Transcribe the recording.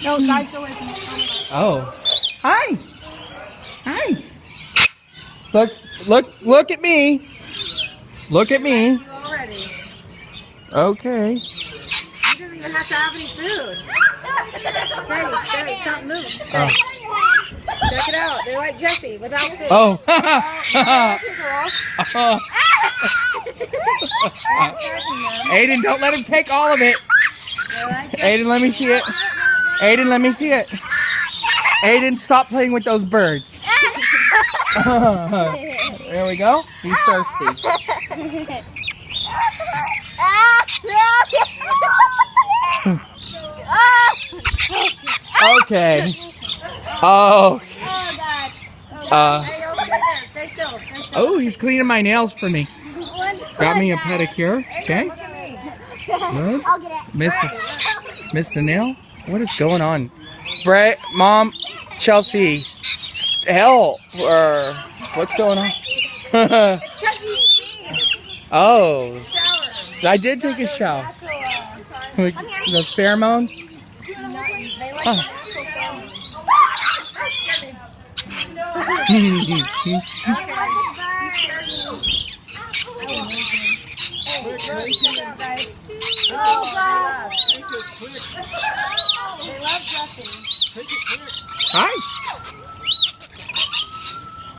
No, guys, go away from me. Oh. Hi. Hi. Look at me. Look at me. Already. Okay. You didn't even have to have any food. Stay, don't move. Stay. Check it out. They're like Jesse without food. Oh. Aiden, don't let him take all of it. Aiden, let me see it. Aiden, let me see it. Aiden, stop playing with those birds. There we go. He's thirsty. Okay. Oh. Oh, he's cleaning my nails for me. Got me a pedicure. Okay. Good. Missed the nail. What is going on? Brett, Mom, Chelsea, help! What's going on? Oh, I did take a shower. Those pheromones? Oh. Hi.